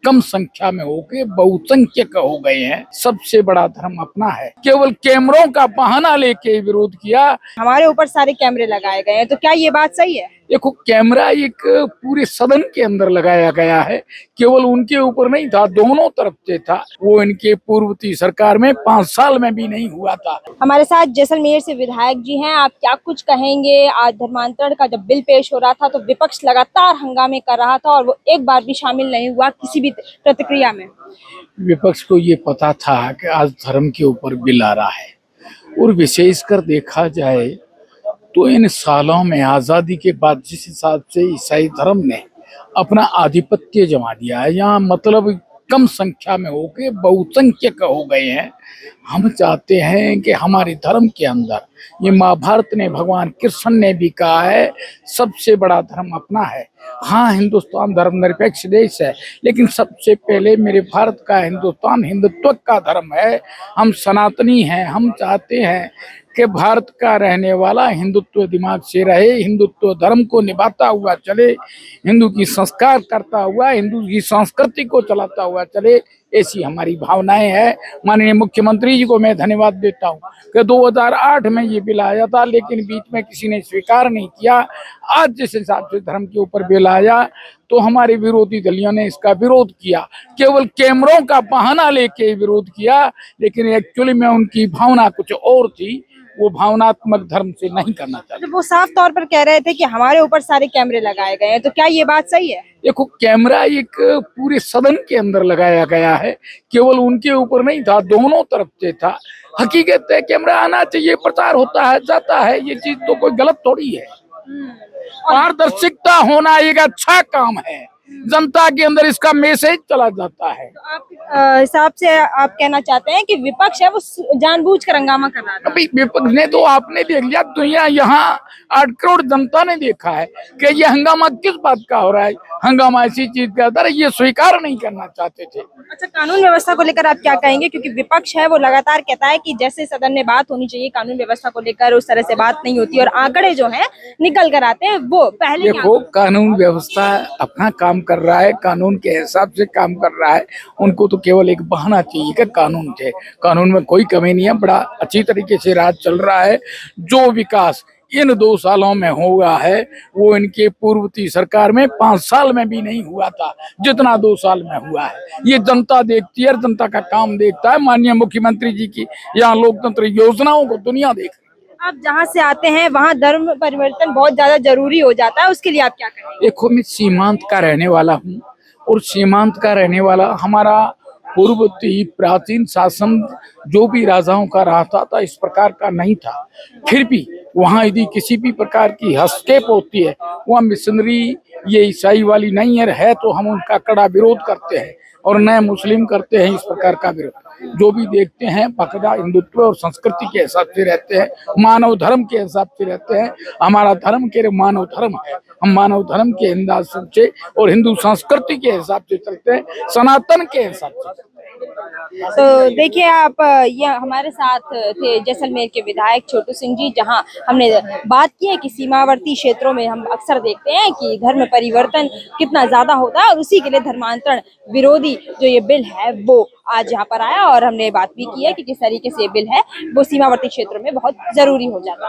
कम संख्या में होके बहुसंख्यक हो गए हैं। सबसे बड़ा धर्म अपना है। केवल कैमरों का बहाना लेके विरोध किया। हमारे ऊपर सारे कैमरे लगाए गए हैं, तो क्या ये बात सही है? देखो, कैमरा एक पूरे सदन के अंदर लगाया गया है, केवल उनके ऊपर नहीं था, दोनों तरफ से था। वो इनके पूर्ववर्ती सरकार में 5 साल में भी नहीं हुआ था। हमारे साथ जैसलमेर से विधायक जी हैं, आप क्या कुछ कहेंगे? आज धर्मांतरण का जब बिल पेश हो रहा था तो विपक्ष लगातार हंगामे कर रहा था और वो एक बार भी शामिल नहीं हुआ किसी भी प्रतिक्रिया में। विपक्ष को ये पता था कि आज धर्म के ऊपर बिल आ रहा है, और विशेषकर देखा जाए तो इन सालों में आजादी के बाद जिस हिसाब से ईसाई धर्म ने अपना आधिपत्य जमा दिया है, यहाँ मतलब कम संख्या में होके बहुसंख्यक हो गए हैं। हम चाहते हैं कि हमारे धर्म के अंदर, ये महाभारत ने, भगवान कृष्ण ने भी कहा है, सबसे बड़ा धर्म अपना है। हाँ, हिंदुस्तान धर्मनिरपेक्ष देश है, लेकिन सबसे पहले मेरे भारत का हिंदुस्तान हिंदुत्व का धर्म है। हम सनातनी हैं। हम चाहते हैं कि भारत का रहने वाला हिंदुत्व दिमाग से रहे, हिंदुत्व धर्म को निभाता हुआ चले, हिंदू की संस्कार करता हुआ, हिंदू की संस्कृति को चलाता हुआ चले। ऐसी हमारी भावनाएं हैं। माननीय मुख्यमंत्री जी को मैं धन्यवाद देता हूं कि 2008 में ये बिल आया था, लेकिन बीच में किसी ने स्वीकार नहीं किया। आज जिस हिसाब से धर्म के ऊपर बिल आया तो हमारे विरोधी दलियों ने इसका विरोध किया। केवल कैमरों का बहाना लेके विरोध किया, लेकिन एक्चुअली में उनकी भावना कुछ और थी। वो भावनात्मक धर्म से नहीं करना चाहते। वो साफ तौर पर कह रहे थे कि हमारे ऊपर सारे कैमरे लगाए गए हैं, तो क्या ये बात सही है? देखो, कैमरा एक पूरे सदन के अंदर लगाया गया है, केवल उनके ऊपर नहीं था, दोनों तरफ से था। हकीकत है, कैमरा आना चाहिए, प्रचार होता है, जाता है, ये चीज तो कोई गलत थोड़ी है। पारदर्शिता होना एक अच्छा काम है। जनता के अंदर इसका मैसेज चला जाता है। तो आप हिसाब से आप कहना चाहते हैं कि विपक्ष है वो जानबूझकर हंगामा कर रहा था? अभी विपक्ष ने तो, आपने देख लिया, दुनिया यहाँ 8 करोड़ जनता ने देखा है कि ये हंगामा किस बात का हो रहा है। हंगामा ऐसी चीज का था, ये स्वीकार नहीं करना चाहते थे। अच्छा, कानून व्यवस्था को लेकर आप क्या कहेंगे? क्योंकि विपक्ष है वो लगातार कहता है कि जैसे सदन में बात होनी चाहिए कानून व्यवस्था को लेकर, उस तरह से बात नहीं होती और आंकड़े जो हैं निकल कर आते हैं वो पहले। देखो, कानून व्यवस्था अपना काम कर रहा है, कानून के हिसाब से काम कर रहा है। उनको तो केवल एक बहाना चाहिए कि कानून थे। कानून में कोई कमी नहीं है, बड़ा अच्छी तरीके से राज चल रहा है। जो विकास इन 2 सालों में हुआ है वो इनके पूर्ववर्ती सरकार में 5 साल में भी नहीं हुआ था, जितना 2 साल में हुआ है। ये जनता देखती है, जनता का काम देखता है। माननीय मुख्यमंत्री जी की यहाँ लोकतंत्र योजनाओं को दुनिया देख रही है। आप जहाँ से आते हैं वहाँ धर्म परिवर्तन बहुत ज्यादा जरूरी हो जाता है, उसके लिए आप क्या करेंगे? देखो, मैं सीमांत का रहने वाला हूँ, और सीमांत का रहने वाला हमारा पूर्ववर्ती प्राचीन शासन जो भी राजाओं का रहा था इस प्रकार का नहीं था। फिर भी वहाँ यदि किसी भी प्रकार की हस्तक्षेप होती है, वहाँ मिशनरी ये ईसाई वाली नहीं है तो हम उनका कड़ा विरोध करते हैं, और नए मुस्लिम करते हैं इस प्रकार का विरोध। जो भी देखते हैं बाकायदा हिंदुत्व और संस्कृति के हिसाब से रहते हैं, मानव धर्म के हिसाब से रहते हैं। हमारा धर्म के मानव धर्म है। हम मानव धर्म के हिसाब से और हिंदू संस्कृति के हिसाब से चलते हैं, सनातन के हिसाब से। तो देखिए, आप ये हमारे साथ थे जैसलमेर के विधायक छोटू सिंह जी, जहां हमने बात की है कि सीमावर्ती क्षेत्रों में हम अक्सर देखते हैं कि धर्म परिवर्तन कितना ज्यादा होता है, और उसी के लिए धर्मांतरण विरोधी जो ये बिल है वो आज यहाँ पर आया, और हमने बात भी की है कि किस तरीके से ये बिल है वो सीमावर्ती क्षेत्रों में बहुत जरूरी हो जाता है।